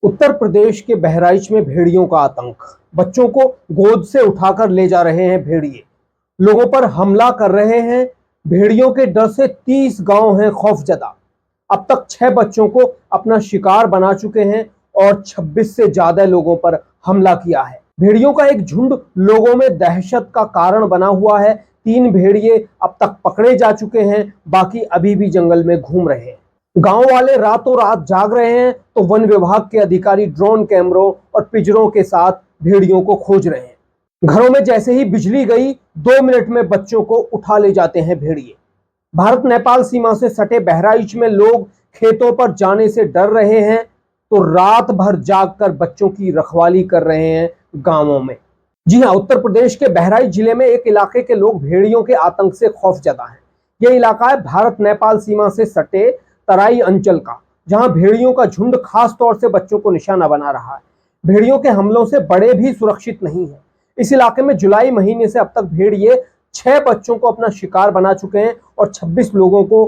उत्तर प्रदेश के बहराइच में भेड़ियों का आतंक। बच्चों को गोद से उठाकर ले जा रहे हैं भेड़िए, लोगों पर हमला कर रहे हैं। भेड़ियों के डर से 30 गांव हैं खौफजदा। अब तक 6 बच्चों को अपना शिकार बना चुके हैं और 26 से ज्यादा लोगों पर हमला किया है। भेड़ियों का एक झुंड लोगों में दहशत का कारण बना हुआ है। 3 भेड़िए अब तक पकड़े जा चुके हैं, बाकी अभी भी जंगल में घूम रहे हैं। गांव वाले रातों रात जाग रहे हैं तो वन विभाग के अधिकारी ड्रोन कैमरों और पिंजरों के साथ भेड़ियों को खोज रहे हैं। घरों में जैसे ही बिजली गई 2 मिनट में बच्चों को उठा ले जाते हैं भेड़िए। भारत नेपाल सीमा से सटे बहराइच में लोग खेतों पर जाने से डर रहे हैं तो रात भर जागकर बच्चों की रखवाली कर रहे हैं गांवों में। जी हां, उत्तर प्रदेश के बहराइच जिले में एक इलाके के लोग भेड़ियों के आतंक से खौफजदा हैं। यह इलाका है भारत नेपाल सीमा से सटे तराई अंचल का, जहां भेड़ियों का झुंड खास तौर से बच्चों को निशाना बना रहा है। भेड़ियों के हमलों से बड़े भी सुरक्षित नहीं है। इस इलाके में जुलाई महीने से अब तक भेड़िए 6 बच्चों को अपना शिकार बना चुके हैं और 26 लोगों को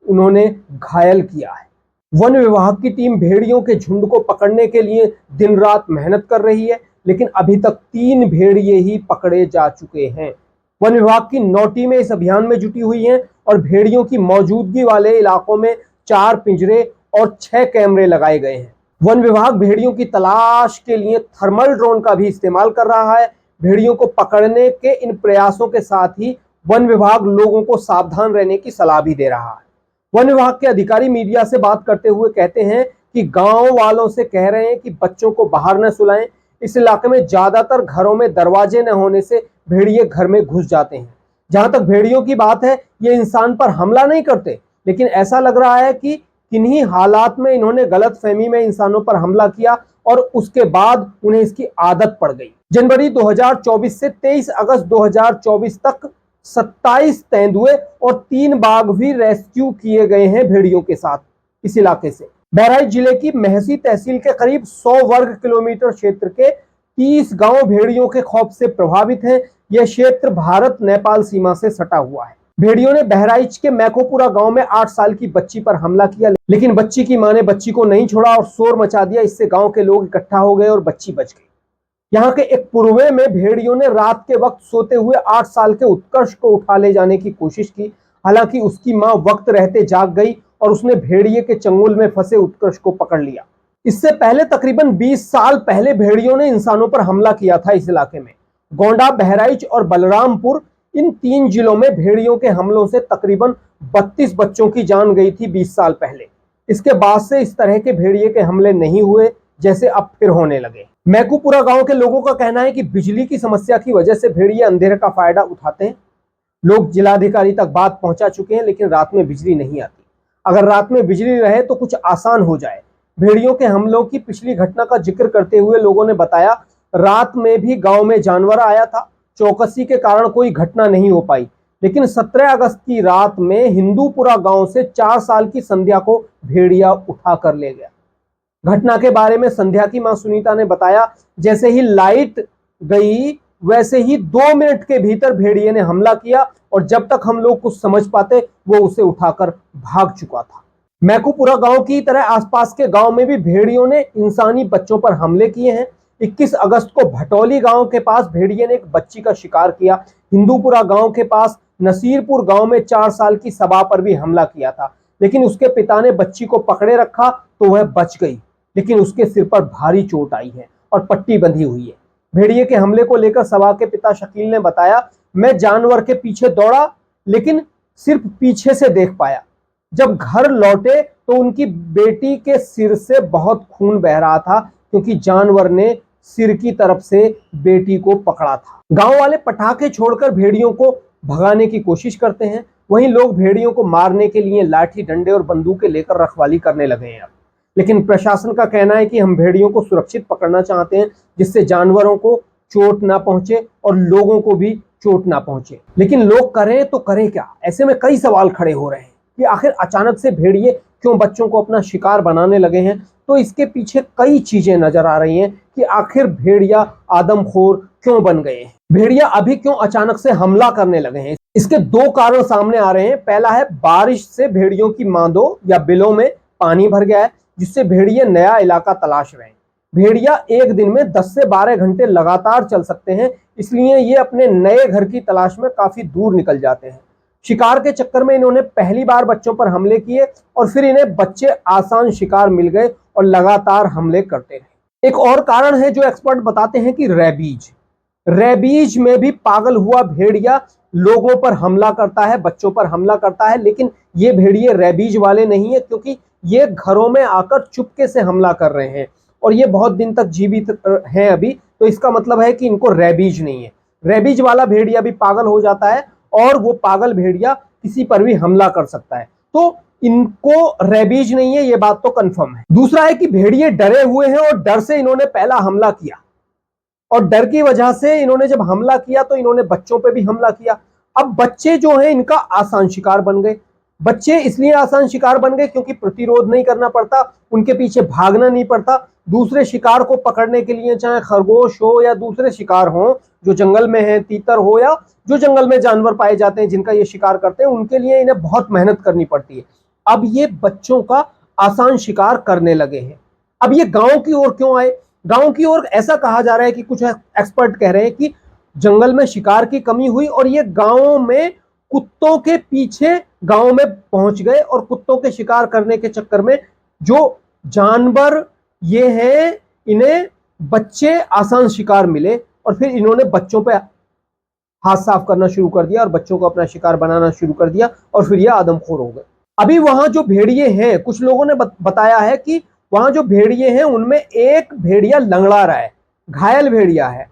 उन्होंने घायल किया है। वन विभाग की टीम भेड़ियों के झुंड को पकड़ने के लिए दिन रात मेहनत कर रही है, लेकिन अभी तक 3 भेड़िए ही पकड़े जा चुके हैं। वन विभाग की 9 टीमें इस अभियान में जुटी हुई हैं और भेड़ियों की मौजूदगी वाले इलाकों में 4 पिंजरे और 6 कैमरे लगाए गए हैं। वन विभाग भेड़ियों की तलाश के लिए थर्मल ड्रोन का भी इस्तेमाल कर रहा है। भेड़ियों को पकड़ने के इन प्रयासों के साथ ही वन विभाग लोगों को सावधान रहने की सलाह भी दे रहा है। वन विभाग के अधिकारी मीडिया से बात करते हुए कहते हैं कि गांव वालों से कह रहे हैं कि बच्चों को बाहर न सुलाएं। इस इलाके में ज्यादातर घरों में दरवाजे न होने से भेड़िए घर में घुस जाते हैं। जहां तक भेड़ियों की बात है, ये इंसान पर हमला नहीं करते, लेकिन ऐसा लग रहा है कि किन्हीं हालात में इन्होंने गलतफहमी में इंसानों पर हमला किया और उसके बाद उन्हें इसकी आदत पड़ गई। जनवरी 2024 से 23 अगस्त 2024 तक 27 तेंदुए और 3 बाघ भी रेस्क्यू किए गए हैं भेड़ियों के साथ इस इलाके से। बहराइच जिले की महसी तहसील के करीब 100 वर्ग किलोमीटर क्षेत्र के 30 गांव भेड़ियों के खौफ से प्रभावित हैं। यह क्षेत्र भारत नेपाल सीमा से सटा हुआ है। भेड़ियों ने बहराइच के मैकोपुरा गांव में 8 साल की बच्ची पर हमला किया, लेकिन बच्ची की मां ने बच्ची को नहीं छोड़ा और शोर मचा दिया। इससे गांव के लोग इकट्ठा हो गए और बच्ची बच गई। यहाँ के एक पुरवे में भेड़ियों ने रात के वक्त सोते हुए 8 साल के उत्कर्ष को उठा ले जाने की कोशिश की। हालांकि उसकी मां वक्त रहते जाग गई और उसने भेड़िए के चंगुल में फंसे उत्कर्ष को पकड़ लिया। इससे पहले तकरीबन 20 साल पहले भेड़ियों ने इंसानों पर हमला किया था इस इलाके में। गोंडा, बहराइच और बलरामपुर, इन 3 जिलों में भेड़ियों के हमलों से तकरीबन 32 बच्चों की जान गई थी 20 साल पहले। इसके बाद से इस तरह के भेड़िए के हमले नहीं हुए, जैसे अब फिर होने लगे। मैकुपुरा गांव के लोगों का कहना है कि बिजली की समस्या की वजह से भेड़िए अंधेरे का फायदा उठाते हैं। लोग जिलाधिकारी तक बात पहुंचा चुके हैं, लेकिन रात में बिजली नहीं आती। अगर रात में बिजली रहे तो कुछ आसान हो जाए। भेड़ियों के हमलों की पिछली घटना का जिक्र करते हुए लोगों ने बताया, रात में भी गांव में जानवर आया था। चौकसी के कारण कोई घटना नहीं हो पाई, लेकिन 17 अगस्त की रात में हिंदूपुरा गांव से 4 साल की संध्या को भेड़िया उठा कर ले गया। घटना के बारे में संध्या की मां सुनीता ने बताया, जैसे ही लाइट गई वैसे ही 2 मिनट के भीतर भेड़िए ने हमला किया और जब तक हम लोग कुछ समझ पाते वो उसे उठाकर भाग चुका था। मैकुपुरा गांव की तरह आसपास के गांव में भी भेड़ियों ने इंसानी बच्चों पर हमले किए हैं। 21 अगस्त को भटौली गांव के पास भेड़िए ने एक बच्ची का शिकार किया। हिंदूपुरा गांव के पास नसीरपुर गांव में 4 साल की सबा पर भी हमला किया था, लेकिन उसके पिता ने बच्ची को पकड़े रखा तो वह बच गई, लेकिन उसके सिर पर भारी चोट आई है और पट्टी बंधी हुई है। भेड़िए के हमले को लेकर सबा के पिता शकील ने बताया, मैं जानवर के पीछे दौड़ा लेकिन सिर्फ पीछे से देख पाया। जब घर लौटे तो उनकी बेटी के सिर से बहुत खून बह रहा था, क्योंकि जानवर ने सिर की तरफ से बेटी को पकड़ा था। गांव वाले पटाखे छोड़कर भेड़ियों को भगाने की कोशिश करते हैं। वहीं लोग भेड़ियों को मारने के लिए लाठी, डंडे और बंदूकें लेकर रखवाली करने लगे हैं। लेकिन प्रशासन का कहना है कि हम भेड़ियों को सुरक्षित पकड़ना चाहते हैं, जिससे जानवरों को चोट ना पहुंचे और लोगों को भी चोट ना पहुंचे। लेकिन लोग करें तो करें क्या? ऐसे में कई सवाल खड़े हो रहे हैं कि आखिर अचानक से भेड़िए क्यों बच्चों को अपना शिकार बनाने लगे हैं। तो इसके पीछे कई चीजें नजर आ रही हैं कि आखिर भेड़िया आदमखोर क्यों बन गए हैं। भेड़िया अभी क्यों अचानक से हमला करने लगे हैं? इसके 2 कारण सामने आ रहे हैं। पहला है, बारिश से भेड़ियों की मांदों या बिलों में पानी भर गया है, जिससे भेड़िए नया इलाका तलाश रहे हैं। भेड़िया एक दिन में 10 से 12 घंटे लगातार चल सकते हैं, इसलिए ये अपने नए घर की तलाश में काफी दूर निकल जाते हैं। शिकार के चक्कर में इन्होंने पहली बार बच्चों पर हमले किए और फिर इन्हें बच्चे आसान शिकार मिल गए और लगातार हमले करते रहे। एक और कारण है जो एक्सपर्ट बताते हैं कि रेबीज। रेबीज में भी पागल हुआ भेड़िया लोगों पर हमला करता है, बच्चों पर हमला करता है, लेकिन ये भेड़िए रेबीज वाले नहीं है, क्योंकि ये घरों में आकर चुपके से हमला कर रहे हैं और ये बहुत दिन तक जीवित हैं अभी, तो इसका मतलब है कि इनको रेबीज नहीं है। रेबीज वाला भेड़िया भी पागल हो जाता है और वो पागल भेड़िया किसी पर भी हमला कर सकता है, तो इनको रेबीज नहीं है, ये बात तो कंफर्म है। दूसरा है कि भेड़िए डरे हुए हैं और डर से इन्होंने पहला हमला किया और डर की वजह से इन्होंने जब हमला किया तो इन्होंने बच्चों पे भी हमला किया। अब बच्चे जो हैं इनका आसान शिकार बन गए। बच्चे इसलिए आसान शिकार बन गए क्योंकि प्रतिरोध नहीं करना पड़ता, उनके पीछे भागना नहीं पड़ता। दूसरे शिकार को पकड़ने के लिए चाहे खरगोश हो या दूसरे शिकार हो जो जंगल में है, तीतर हो या जो जंगल में जानवर पाए जाते हैं जिनका ये शिकार करते हैं, उनके लिए इन्हें बहुत मेहनत करनी पड़ती है। अब ये बच्चों का आसान शिकार करने लगे हैं। अब ये गांव की ओर क्यों आए? गांव की ओर ऐसा कहा जा रहा है कि कुछ एक्सपर्ट कह रहे हैं कि जंगल में शिकार की कमी हुई और ये गांवों में कुत्तों के पीछे गांव में पहुंच गए और कुत्तों के शिकार करने के चक्कर में जो जानवर ये हैं इन्हें बच्चे आसान शिकार मिले और फिर इन्होंने बच्चों पे हाथ साफ करना शुरू कर दिया और बच्चों को अपना शिकार बनाना शुरू कर दिया और फिर ये आदमखोर हो गए। अभी वहां जो भेड़िए हैं, कुछ लोगों ने बताया है कि वहां जो भेड़िए हैं उनमें एक भेड़िया लंगड़ा रहा है, घायल भेड़िया है।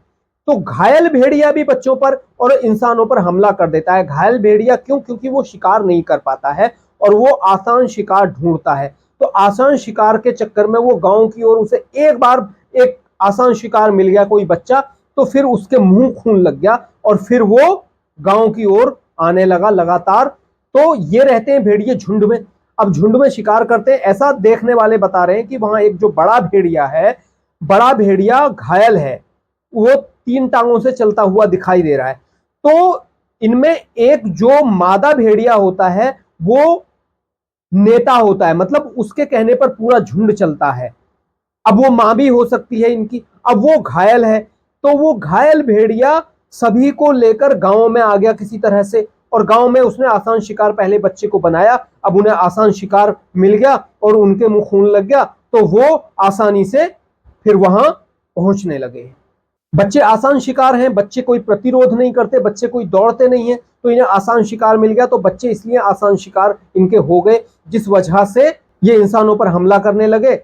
तो घायल भेड़िया भी बच्चों पर और इंसानों पर हमला कर देता है। घायल भेड़िया क्यों? क्योंकि वो शिकार नहीं कर पाता है और वो आसान शिकार ढूंढता है। तो आसान शिकार के चक्कर में वो गांव की ओर, उसे एक बार एक आसान शिकार मिल गया कोई बच्चा, तो फिर उसके मुंह खून लग गया और फिर वो गांव की ओर आने लगा लगातार। तो ये रहते हैं भेड़िए झुंड में। अब झुंड में शिकार करते हैं, ऐसा देखने वाले बता रहे हैं कि वहां एक जो बड़ा भेड़िया है, बड़ा भेड़िया घायल है, वो 3 टांगों से चलता हुआ दिखाई दे रहा है। तो इनमें एक जो मादा भेड़िया होता है वो नेता होता है, मतलब उसके कहने पर पूरा झुंड चलता है। अब वो मां भी हो सकती है इनकी। अब वो घायल है, तो वो घायल भेड़िया सभी को लेकर गांव में आ गया किसी तरह से और गांव में उसने आसान शिकार पहले बच्चे को बनाया, अब उन्हें आसान शिकार मिल गया और उनके मुंह खून लग गया, तो वो आसानी से फिर वहां पहुंचने लगे। बच्चे आसान शिकार हैं, बच्चे कोई प्रतिरोध नहीं करते, बच्चे कोई दौड़ते नहीं है, तो इन्हें आसान शिकार मिल गया, तो बच्चे इसलिए आसान शिकार इनके हो गए, जिस वजह से ये इंसानों पर हमला करने लगे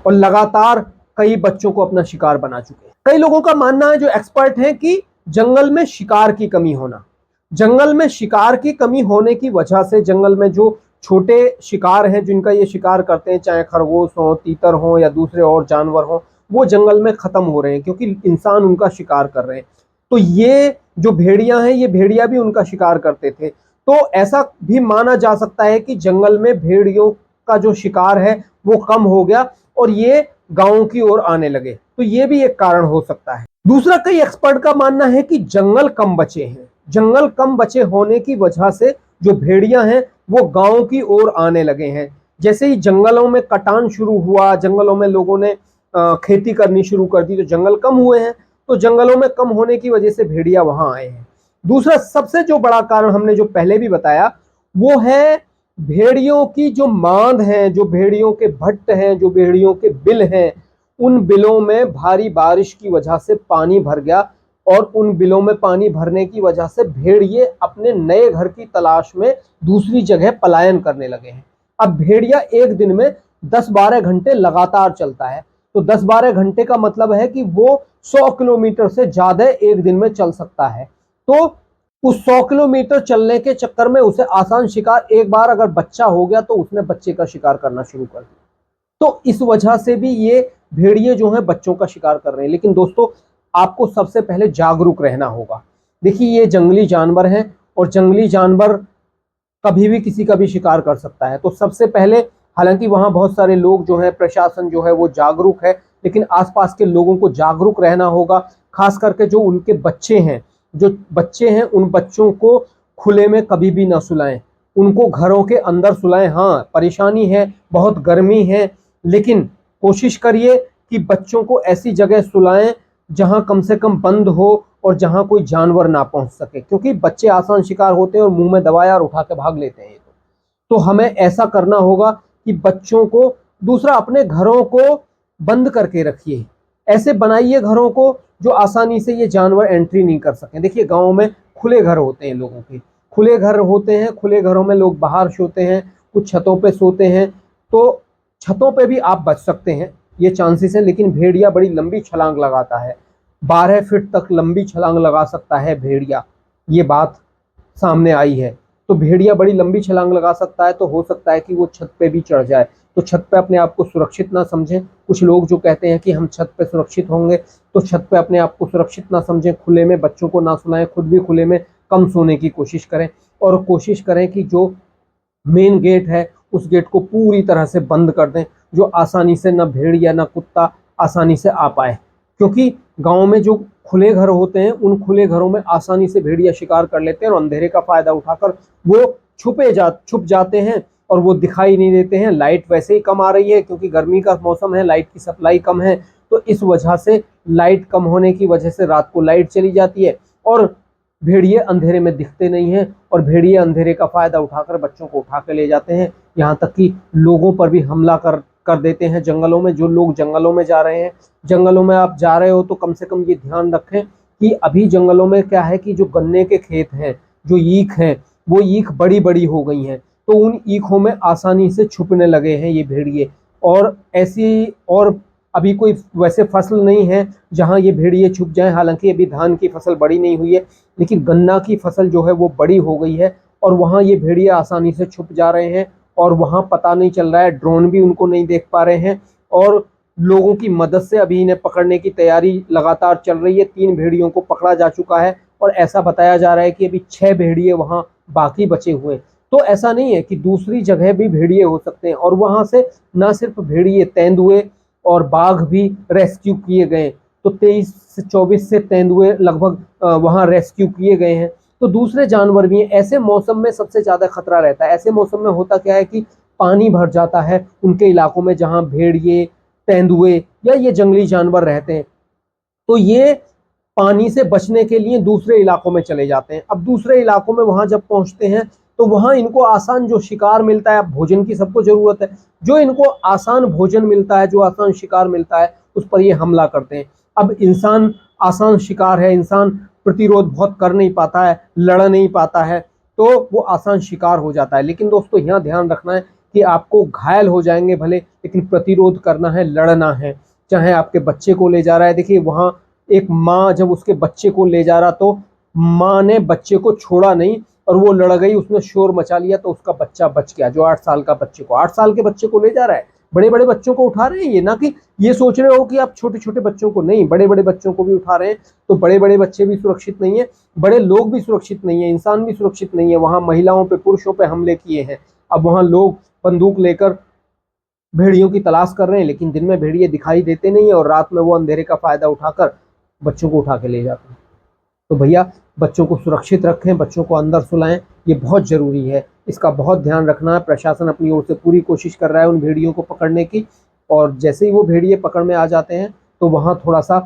और लगातार कई बच्चों को अपना शिकार बना चुके हैं। कई लोगों का मानना है, जो एक्सपर्ट हैं, कि जंगल में शिकार की कमी होना, जंगल में शिकार की कमी होने की वजह से जंगल में जो छोटे शिकार हैं जिनका ये शिकार करते हैं, चाहे खरगोश हो, तीतर हो या दूसरे और जानवर हो, वो जंगल में खत्म हो रहे हैं क्योंकि इंसान उनका शिकार कर रहे हैं। तो ये जो भेड़िया हैं, ये भेड़िया भी उनका शिकार करते थे। तो ऐसा भी माना जा सकता है कि जंगल में भेड़ियों का जो शिकार है वो कम हो गया और ये गांवों की ओर आने लगे, तो ये भी एक कारण हो सकता है। दूसरा, कई एक्सपर्ट का मानना है कि जंगल कम बचे हैं। जंगल कम बचे होने की वजह से जो भेड़िया हैं वो गांव की ओर आने लगे हैं। जैसे ही जंगलों में कटान शुरू हुआ, जंगलों में लोगों ने खेती करनी शुरू कर दी, तो जंगल कम हुए हैं, तो जंगलों में कम होने की वजह से भेड़िया वहां आए हैं। दूसरा सबसे जो बड़ा कारण हमने जो पहले भी बताया वो है भेड़ियों की जो मांद है, जो भेड़ियों के भट्ट हैं, जो भेड़ियों के बिल हैं, उन बिलों में भारी बारिश की वजह से पानी भर गया और उन बिलों में पानी भरने की वजह से भेड़िए अपने नए घर की तलाश में दूसरी जगह पलायन करने लगे हैं। अब भेड़िया एक दिन में 10-12 घंटे लगातार चलता है, तो 10-12 घंटे का मतलब है कि वो 100 किलोमीटर से ज्यादा एक दिन में चल सकता है। तो उस 100 किलोमीटर चलने के चक्कर में उसे आसान शिकार, एक बार अगर बच्चा हो गया तो उसने बच्चे का शिकार करना शुरू कर दिया। तो इस वजह से भी ये भेड़िए जो हैं बच्चों का शिकार कर रहे हैं। लेकिन दोस्तों, आपको सबसे पहले जागरूक रहना होगा। देखिए, ये जंगली जानवर हैं और जंगली जानवर कभी भी किसी का भी शिकार कर सकता है। तो सबसे पहले, हालांकि वहां बहुत सारे लोग जो है, प्रशासन जो है वो जागरूक है, लेकिन आसपास के लोगों को जागरूक रहना होगा। खास करके जो उनके बच्चे हैं, उन बच्चों को खुले में कभी भी ना सुलाएं, उनको घरों के अंदर सुलाएं। हाँ, परेशानी है, बहुत गर्मी है, लेकिन कोशिश करिए कि बच्चों को ऐसी जगह सुलाएं जहां कम से कम बंद हो और जहां कोई जानवर ना पहुंच सके, क्योंकि बच्चे आसान शिकार होते हैं और मुंह में दबाया और उठा के भाग लेते हैं। तो हमें ऐसा करना होगा कि बच्चों को, दूसरा अपने घरों को बंद करके रखिए, ऐसे बनाइए घरों को जो आसानी से ये जानवर एंट्री नहीं कर सकें। देखिए गाँव में खुले घर होते हैं, लोगों के खुले घर होते हैं, खुले घरों में लोग बाहर सोते हैं, कुछ छतों पे सोते हैं, तो छतों पे भी आप बच सकते हैं, ये चांसेस है। लेकिन भेड़िया बड़ी लंबी छलांग लगाता है, 12 फीट तक लंबी छलांग लगा सकता है भेड़िया, ये बात सामने आई है। तो भेड़िया बड़ी लंबी छलांग लगा सकता है, तो हो सकता है कि वो छत पे भी चढ़ जाए। तो छत पे अपने आप को सुरक्षित ना समझें। कुछ लोग जो कहते हैं कि हम छत पे सुरक्षित होंगे, तो छत पे अपने आप को सुरक्षित ना समझें, खुले में बच्चों को ना सुलाएं, खुद भी खुले में कम सोने की कोशिश करें, और कोशिश करें कि जो मेन गेट है उस गेट को पूरी तरह से बंद कर दें, जो आसानी से ना भेड़िया ना कुत्ता आसानी से आ पाए। क्योंकि गांव में जो खुले घर होते हैं, उन खुले घरों में आसानी से भेड़िया शिकार कर लेते हैं और अंधेरे का फायदा उठाकर वो छुप जाते हैं और वो दिखाई नहीं देते हैं। लाइट वैसे ही कम आ रही है क्योंकि गर्मी का मौसम है, लाइट की सप्लाई कम है, तो इस वजह से लाइट कम होने की वजह से रात को लाइट चली जाती है और भेड़िए अंधेरे में दिखते नहीं हैं, और भेड़िए अंधेरे का फायदा उठाकर बच्चों को उठा के ले जाते हैं। यहाँ तक कि लोगों पर भी हमला कर देते हैं जंगलों में। जो लोग जंगलों में जा रहे हैं, जंगलों में आप जा रहे हो तो कम से कम ये ध्यान रखें कि अभी जंगलों में क्या है कि जो गन्ने के खेत हैं, जो ईख हैं, वो ईख बड़ी बड़ी हो गई हैं, तो उन ईखों में आसानी से छुपने लगे हैं ये भेड़िए। और ऐसी और अभी कोई वैसे फसल नहीं है जहां ये भेड़िए छुप जाएं। हालांकि अभी धान की फसल बड़ी नहीं हुई है, लेकिन गन्ना की फसल जो है वो बड़ी हो गई है, और वहां ये भेड़िए आसानी से छुप जा रहे हैं, और वहां पता नहीं चल रहा है, ड्रोन भी उनको नहीं देख पा रहे हैं, और लोगों की मदद से अभी इन्हें पकड़ने की तैयारी लगातार चल रही है। 3 भेड़ियों को पकड़ा जा चुका है, और ऐसा बताया जा रहा है कि अभी 6 भेड़िए वहां बाकी बचे हुए हैं। तो ऐसा नहीं है कि दूसरी जगह भी भेड़िए हो सकते हैं, और वहां से ना सिर्फ भेड़िए, तेंदुए और बाघ भी रेस्क्यू किए गए। तो 23 से 24 से तेंदुए लगभग वहां रेस्क्यू किए गए हैं। तो दूसरे जानवर भी हैं। ऐसे मौसम में सबसे ज्यादा खतरा रहता है। ऐसे मौसम में होता क्या है कि पानी भर जाता है उनके इलाकों में जहां भेड़िए, तेंदुए या ये जंगली जानवर रहते हैं, तो ये पानी से बचने के लिए दूसरे इलाकों में चले जाते हैं। अब दूसरे इलाकों में वहां जब पहुंचते हैं तो वहां इनको आसान जो शिकार मिलता है, अब भोजन की सबको जरूरत है, जो इनको आसान भोजन मिलता है, जो आसान शिकार मिलता है, उस पर ये हमला करते हैं। अब इंसान आसान शिकार है, इंसान प्रतिरोध बहुत कर नहीं पाता है, लड़ नहीं पाता है, तो वो आसान शिकार हो जाता है। लेकिन दोस्तों यहाँ ध्यान रखना है कि आपको घायल हो जाएंगे भले, लेकिन प्रतिरोध करना है, लड़ना है। चाहे आपके बच्चे को ले जा रहा है, देखिए वहां एक माँ जब उसके बच्चे को ले जा रहा, तो माँ ने बच्चे को छोड़ा नहीं और वो लड़ गई, उसने शोर मचा लिया, तो उसका बच्चा बच गया। जो 8 साल का बच्चे को, 8 साल के बच्चे को ले जा रहा है, बड़े बड़े बच्चों को उठा रहे हैं। ये ना कि ये सोच रहे हो कि आप छोटे छोटे बच्चों को, नहीं, बड़े बड़े बच्चों को भी उठा रहे हैं। तो बड़े बड़े बच्चे भी सुरक्षित नहीं है, बड़े लोग भी सुरक्षित नहीं है, इंसान भी सुरक्षित नहीं है। वहां महिलाओं पे, पुरुषों पे हमले किए हैं। अब वहां लोग बंदूक लेकर भेड़ियों की तलाश कर रहे हैं, लेकिन दिन में भेड़िए दिखाई देते नहीं है, और रात में वो अंधेरे का फायदा उठाकर बच्चों को उठा के ले जाते हैं। तो भैया बच्चों को सुरक्षित रखें, बच्चों को अंदर सुलाएं, ये बहुत ज़रूरी है। इसका बहुत ध्यान रखना है। प्रशासन अपनी ओर से पूरी कोशिश कर रहा है उन भेड़ियों को पकड़ने की, और जैसे ही वो भेड़िए पकड़ में आ जाते हैं तो वहाँ थोड़ा सा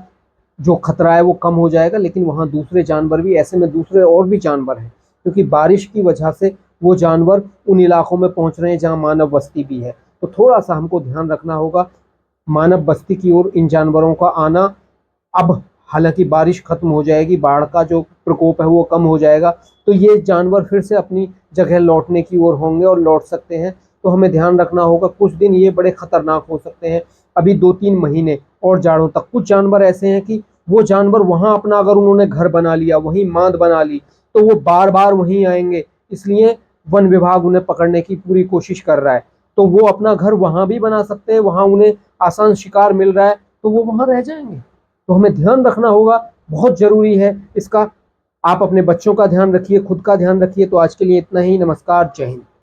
जो खतरा है वो कम हो जाएगा। लेकिन वहाँ दूसरे जानवर भी, ऐसे में दूसरे और भी जानवर हैं, क्योंकि बारिश की वजह से वो जानवर उन इलाकों में पहुँच रहे हैं जहाँ मानव बस्ती भी है। तो थोड़ा सा हमको ध्यान रखना होगा मानव बस्ती की ओर इन जानवरों का आना। अब हालांकि बारिश खत्म हो जाएगी, बाढ़ का जो प्रकोप है वो कम हो जाएगा, तो ये जानवर फिर से अपनी जगह लौटने की ओर होंगे और लौट सकते हैं। तो हमें ध्यान रखना होगा, कुछ दिन ये बड़े खतरनाक हो सकते हैं, अभी 2-3 महीने और जाड़ों तक। कुछ जानवर ऐसे हैं कि वो जानवर वहां अपना अगर उन्होंने घर बना लिया, वहीं मांद बना ली, तो वो बार बार वहीं आएंगे। इसलिए वन विभाग उन्हें पकड़ने की पूरी कोशिश कर रहा है। तो वो अपना घर वहां भी बना सकते हैं, वहां उन्हें आसान शिकार मिल रहा है, तो वो वहां रह जाएंगे। तो हमें ध्यान रखना होगा, बहुत जरूरी है इसका। आप अपने बच्चों का ध्यान रखिए, खुद का ध्यान रखिए। तो आज के लिए इतना ही। नमस्कार, जय हिंद।